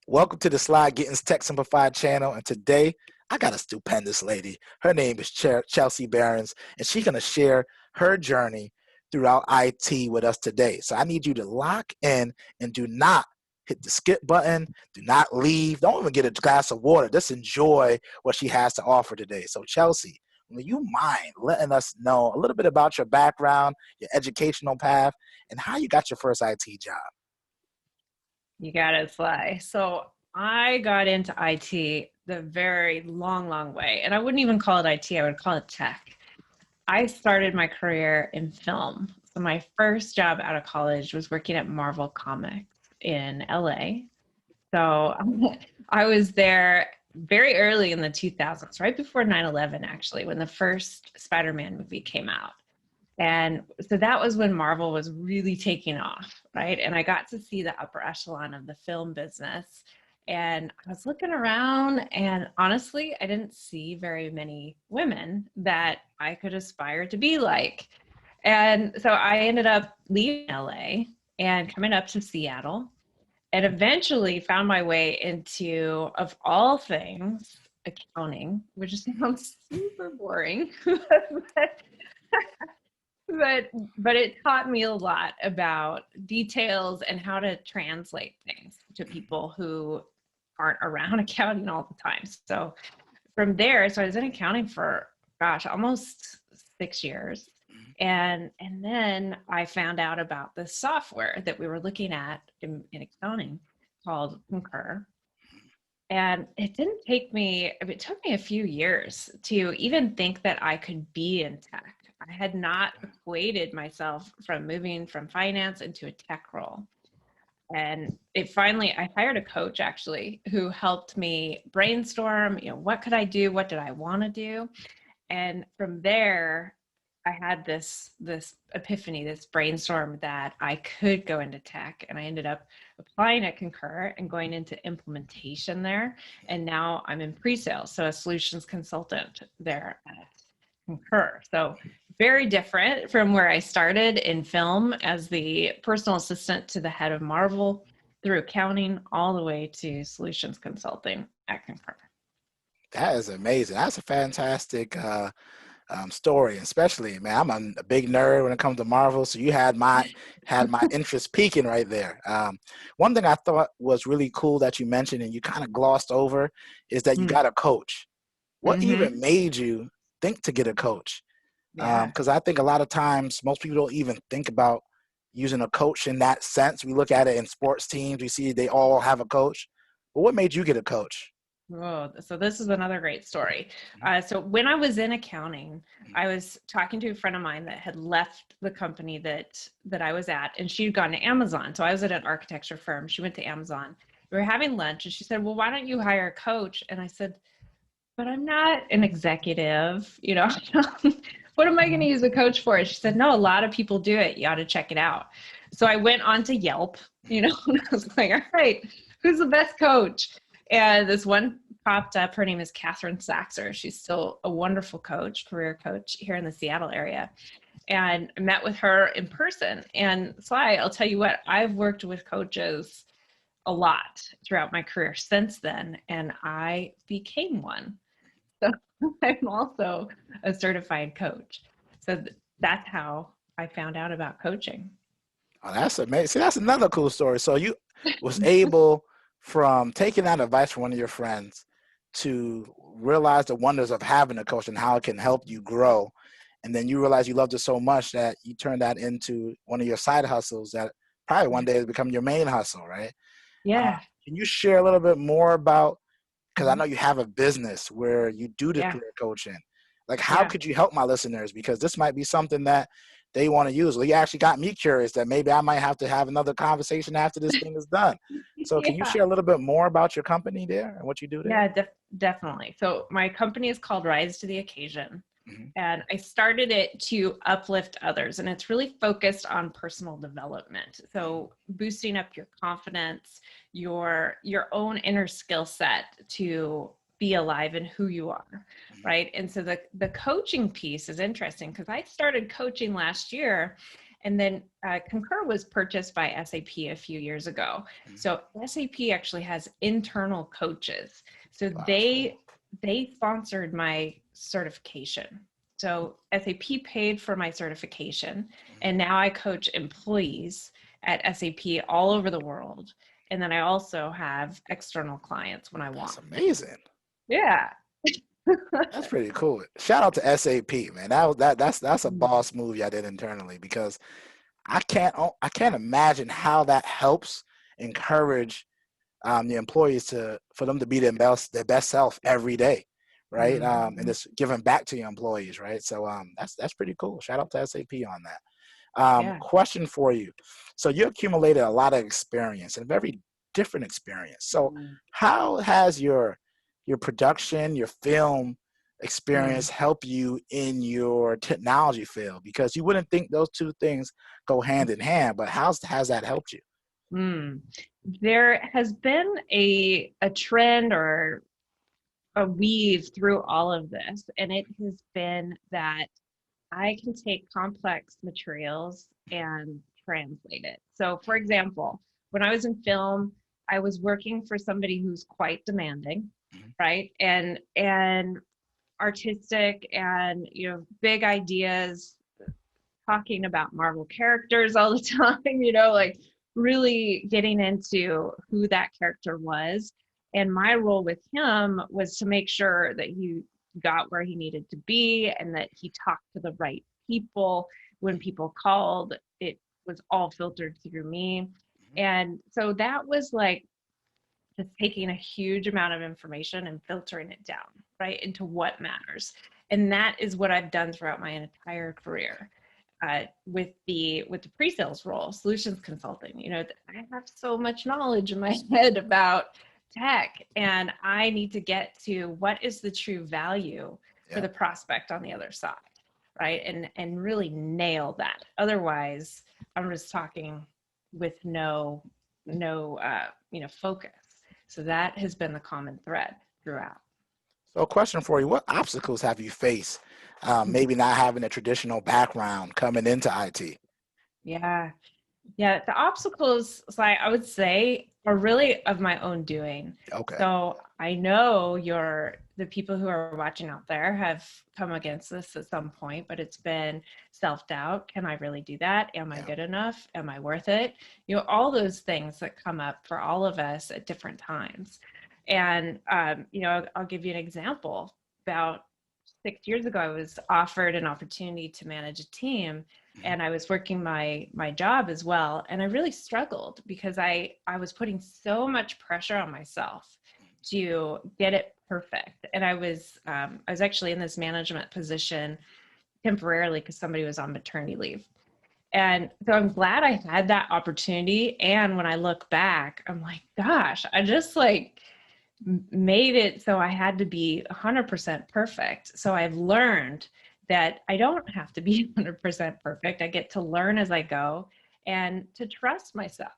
Welcome to the Sly Gittens Tech Simplified channel. And today, I got a stupendous lady. Her name is Chelsea Behrens, and she's going to share her journey throughout IT with us today. So I need you to lock in and do not hit the skip button. Do not leave. Don't even get a glass of water. Just enjoy what she has to offer today. So Chelsea, would you mind letting us know a little bit about your background, your educational path, and how you got your first IT job? You got it, Sly. So I got into IT the very long way. And I wouldn't even call it IT, I would call it tech. I started my career in film. So my first job out of college was working at Marvel Comics in LA. So I was there very early in the 2000s, right before 9/11, actually, when the first Spider-Man movie came out. And so that was when Marvel was really taking off, right? And I got to see the upper echelon of the film business. And I was looking around, and honestly, I didn't see very many women that I could aspire to be like. And so I ended up leaving LA and coming up to Seattle, and eventually found my way into, of all things, accounting, which sounds super boring. But it taught me a lot about details and how to translate things to people who aren't around accounting all the time. So from there, so I was in accounting for, gosh, almost 6 years. And then I found out about the software that we were looking at in accounting called Concur. And it took me a few years to even think that I could be in tech. I had not equated myself from moving from finance into a tech role. And I hired a coach actually who helped me brainstorm, what could I do? What did I want to do? And from there, I had this epiphany, this brainstorm that I could go into tech, and I ended up applying at Concur and going into implementation there. And now I'm in pre-sales, so a solutions consultant there at Concur. So very different from where I started in film as the personal assistant to the head of Marvel, through accounting all the way to solutions consulting at Concur. That is amazing. That's a fantastic story, especially, man. I'm a big nerd when it comes to Marvel, so you had my interest peaking right there. One thing I thought was really cool that you mentioned and you kind of glossed over is that you got a coach. What even made you think to get a coach? Yeah. Because I think a lot of times most people don't even think about using a coach in that sense. We look at it in sports teams, we see they all have a coach. But what made you get a coach? Oh, so this is another great story. So when I was in accounting, I was talking to a friend of mine that had left the company that I was at, and she'd gone to Amazon. So I was at an architecture firm. She went to Amazon. We were having lunch, and she said, "Well, why don't you hire a coach?" And I said, "But I'm not an executive, What am I going to use a coach for?" And she said, "No, a lot of people do it. You ought to check it out." So I went on to Yelp, and I was like, "All right, who's the best coach?" And this one popped up. Her name is Catherine Saxer. She's still a wonderful coach, career coach here in the Seattle area. And I met with her in person. And Sly, I'll tell you what, I've worked with coaches a lot throughout my career since then, and I became one. So I'm also a certified coach. So that's how I found out about coaching. Oh, that's amazing. See, that's another cool story. So you was able, from taking that advice from one of your friends, to realize the wonders of having a coach and how it can help you grow. And then you realize you loved it so much that you turned that into one of your side hustles that probably one day has become your main hustle, right? Yeah. Can you share a little bit more about, because I know you have a business where you do the Yeah. career coaching. Like, how Yeah. could you help my listeners? Because this might be something that they want to use. Well, you actually got me curious that maybe I might have to have another conversation after this thing is done. So can you Yeah. share a little bit more about your company there and what you do there? Yeah, definitely. So my company is called Rise to the Occasion, Mm-hmm. and I started it to uplift others, and it's really focused on personal development. So boosting up your confidence, your own inner skill set to be alive in who you are, right? And so the coaching piece is interesting because I started coaching last year, And then Concur was purchased by SAP a few years ago. So SAP actually has internal coaches. So Wow, they sponsored my certification. So SAP paid for my certification, and now I coach employees at SAP all over the world. And then I also have external clients when I want. that's amazing. Yeah. That's pretty cool. Shout out to SAP, man. That's a boss move y'all did internally, because I can't imagine how that helps encourage the employees for them to be their best self every day, right? Mm-hmm. And just giving back to your employees, right? So that's pretty cool. Shout out to SAP on that. Yeah. Question for you. So you accumulated a lot of experience, and very different experience. So how has your production, your film experience help you in your technology field? Because you wouldn't think those two things go hand in hand, but has that helped you? There has been a trend or a weave through all of this, and it has been that I can take complex materials and translate it. So, for example, when I was in film, I was working for somebody who's quite demanding, right? And artistic, and big ideas, talking about Marvel characters all the time, like really getting into who that character was. And my role with him was to make sure that he got where he needed to be and that he talked to the right people. When people called, it was all filtered through me. And so that was like just taking a huge amount of information and filtering it down, right, into what matters. And that is what I've done throughout my entire career. With the pre-sales role, solutions consulting, I have so much knowledge in my head about tech, and I need to get to what is the true value for the prospect on the other side, right? And really nail that. Otherwise, I'm just talking with no focus. So that has been the common thread throughout. So a question for you: what obstacles have you faced, maybe not having a traditional background coming into IT? Yeah. The obstacles, I would say, are really of my own doing. Okay. So I know the people who are watching out there have come against this at some point, but it's been self-doubt. Can I really do that? Am I good enough? Am I worth it? All those things that come up for all of us at different times. And, I'll give you an example. About 6 years ago, I was offered an opportunity to manage a team, and I was working my job as well. And I really struggled because I was putting so much pressure on myself to get it perfect. And I was actually in this management position temporarily because somebody was on maternity leave. And so I'm glad I had that opportunity. And when I look back, I'm like, gosh, I just made it so I had to be 100% perfect. So I've learned that I don't have to be 100% perfect. I get to learn as I go and to trust myself.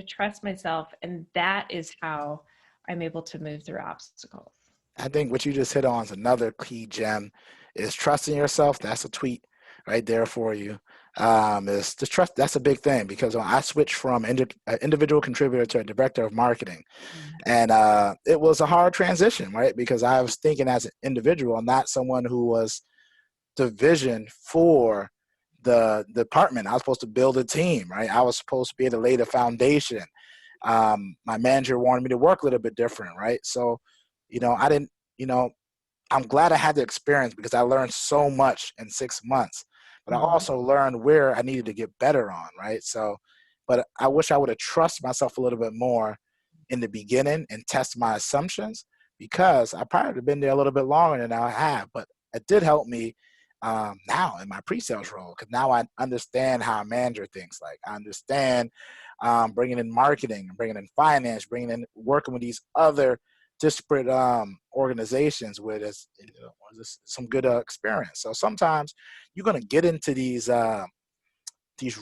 Trust myself, and that is how I'm able to move through obstacles. I think what you just hit on is another key gem, is trusting yourself. That's a tweet right there for you. Is to trust. That's a big thing, because when I switched from individual contributor to a director of marketing, and it was a hard transition, right? Because I was thinking as an individual, not someone who was the vision for the department. I was supposed to build a team, right? I was supposed to be able to lay the foundation. My manager wanted me to work a little bit different, right? So, I didn't, I'm glad I had the experience, because I learned so much in 6 months, but I also learned where I needed to get better on, right? So, but I wish I would have trusted myself a little bit more in the beginning and test my assumptions, because I probably would have been there a little bit longer than I have. But it did help me now in my pre-sales role, because now I understand how a manager thinks. Like, I understand bringing in marketing, bringing in finance, working with these other disparate organizations with some good experience. So sometimes you're going to get into these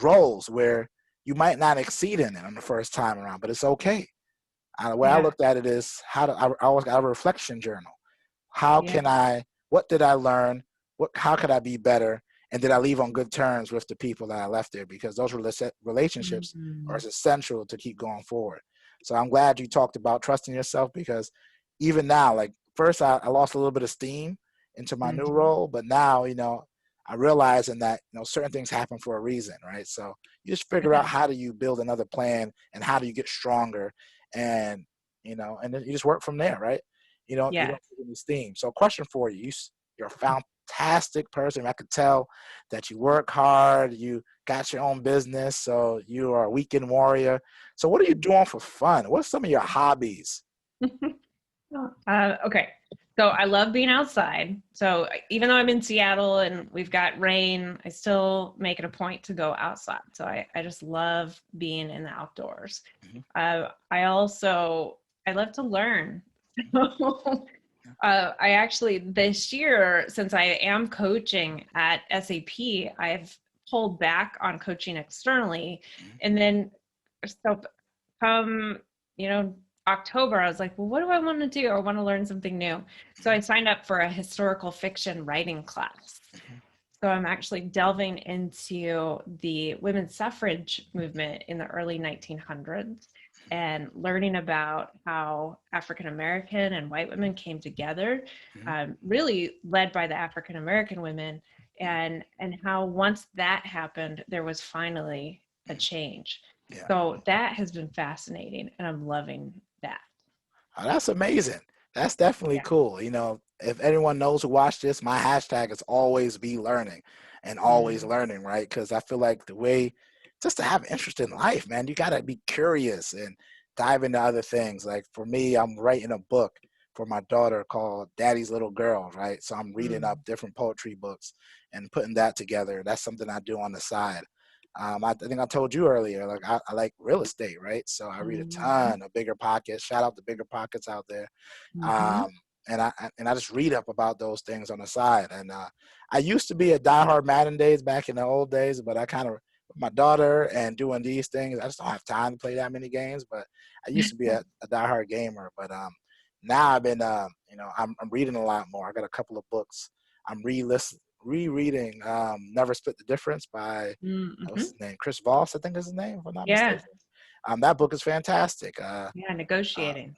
roles where you might not exceed in it on the first time around, but it's okay. The way I looked at it is, I always got a reflection journal. What did I learn? How could I be better? And did I leave on good terms with the people that I left there? Because those relationships are as essential to keep going forward. So I'm glad you talked about trusting yourself, because even now, like first I lost a little bit of steam into my new role, but now, I realizing that, certain things happen for a reason, right? So you just figure out how do you build another plan and how do you get stronger, and, and then you just work from there, right? You don't lose any steam. So question for you, you're a fantastic person. I could tell that you work hard, you got your own business, so you are a weekend warrior. So what are you doing for fun? What's some of your hobbies? Okay. So I love being outside. So even though I'm in Seattle and we've got rain, I still make it a point to go outside. So I just love being in the outdoors. I love to learn. I actually, this year, since I am coaching at SAP, I've pulled back on coaching externally. And then, so come, October, I was like, well, what do I want to do? I want to learn something new. So I signed up for a historical fiction writing class. So I'm actually delving into the women's suffrage movement in the early 1900s and learning about how African American and white women came together, really led by the African American women, and how once that happened, there was finally a change. Yeah. So that has been fascinating, and I'm loving that. Oh, that's amazing. That's definitely cool. If anyone knows who watched this, my hashtag is always be learning and always learning, right? Because I feel like the way just to have interest in life, man, you got to be curious and dive into other things. Like for me, I'm writing a book for my daughter called Daddy's Little Girl, right? So I'm reading up different poetry books and putting that together. That's something I do on the side. I think I told you earlier, like I like real estate, right? So I read a ton of Bigger Pockets. Shout out to Bigger Pockets out there. And I just read up about those things on the side. And I used to be a diehard Madden days back in the old days, but I kind of, my daughter and doing these things, I just don't have time to play that many games. But I used to be a diehard gamer. But now I've been, I'm reading a lot more. I got a couple of books. I'm rereading Never Split the Difference by what's his name? Chris Voss, I think is his name, if I'm not mistaken. That book is fantastic.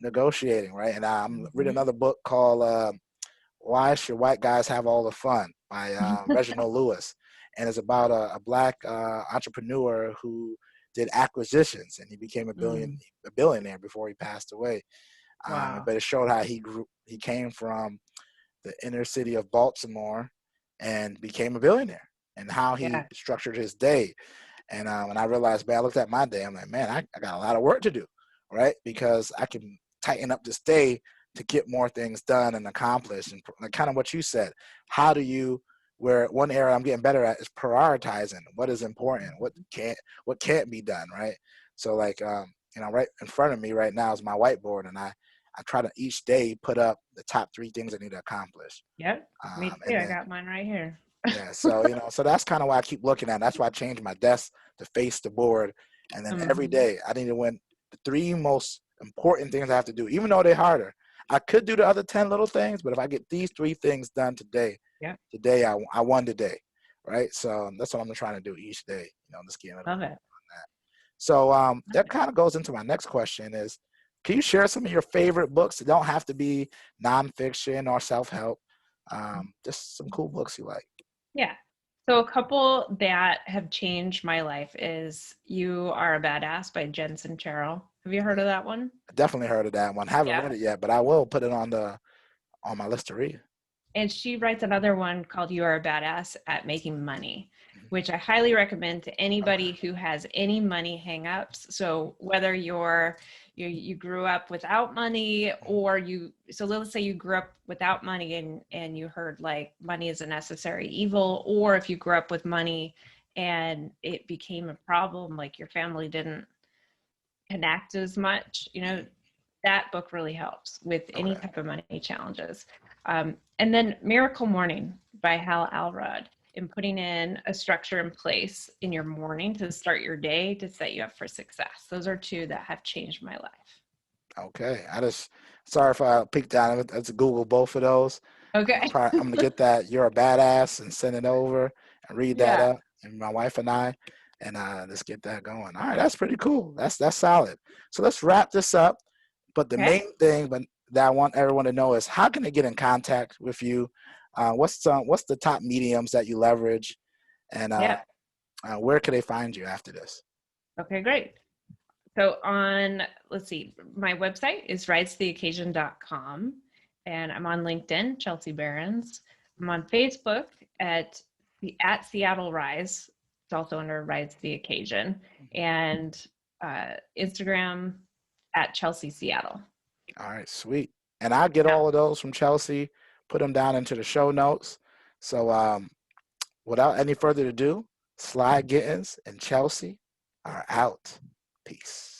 Negotiating, right? And I'm reading another book called Why Should White Guys Have All the Fun by Reginald Lewis. And it's about a black entrepreneur who did acquisitions, and he became a billionaire before he passed away. But it showed how he came from the inner city of Baltimore and became a billionaire, and how he structured his day. And when I realized, man, I looked at my day, I'm like, man, I got a lot of work to do, right? Because I can tighten up this day to get more things done and accomplished. And like kind of what you said, how do you, where one area I'm getting better at is prioritizing what is important, what can't be done, right? So like, right in front of me right now is my whiteboard, and I try to each day put up the top 3 things I need to accomplish. Yep, me too. I got mine right here. Yeah, so so that's kind of why I keep looking at it. That's why I changed my desk to face the board, and then every day I need to win the 3 most important things I have to do, even though they're harder. I could do the other 10 little things, but if I get these 3 things done today, today I won the day, right? So that's what I'm trying to do each day. Just getting Love it. On that. So that kind of goes into my next question: is can you share some of your favorite books? They don't have to be nonfiction or self-help. Just some cool books you like. Yeah. So a couple that have changed my life is You Are a Badass by Jen Sincero. Have you heard of that one? I definitely heard of that one. Haven't read it yet, but I will put it on my list to read. And she writes another one called You Are a Badass at Making Money, which I highly recommend to anybody who has any money hangups. So whether you grew up without money, or so let's say you grew up without money and you heard like money is a necessary evil, or if you grew up with money and it became a problem, like your family didn't connect as much, that book really helps with any type of money challenges. And then Miracle Morning by Hal Elrod, in putting in a structure in place in your morning to start your day to set you up for success. Those are 2 that have changed my life. Okay. Sorry if I peeked down. Let's Google both of those. Okay. I'm going to get that You're a Badass and send it over. and read that Yeah. up, and my wife and I, and let's get that going. All right, that's pretty cool. That's solid. So let's wrap this up. But the Okay. main thing that I want everyone to know is how can they get in contact with you? What's the top mediums that you leverage, and Yep. where can they find you after this? Okay, great. So let's see, my website is risetotheoccasion.com, and I'm on LinkedIn, Chelsea Behrens. I'm on Facebook at Seattle Rise. It's also under Rise to the Occasion, and Instagram at Chelsea Seattle. All right, sweet. And I'll get Yeah. all of those from Chelsea, put them down into the show notes. So without any further ado, Sly Gittens and Chelsea are out. Peace.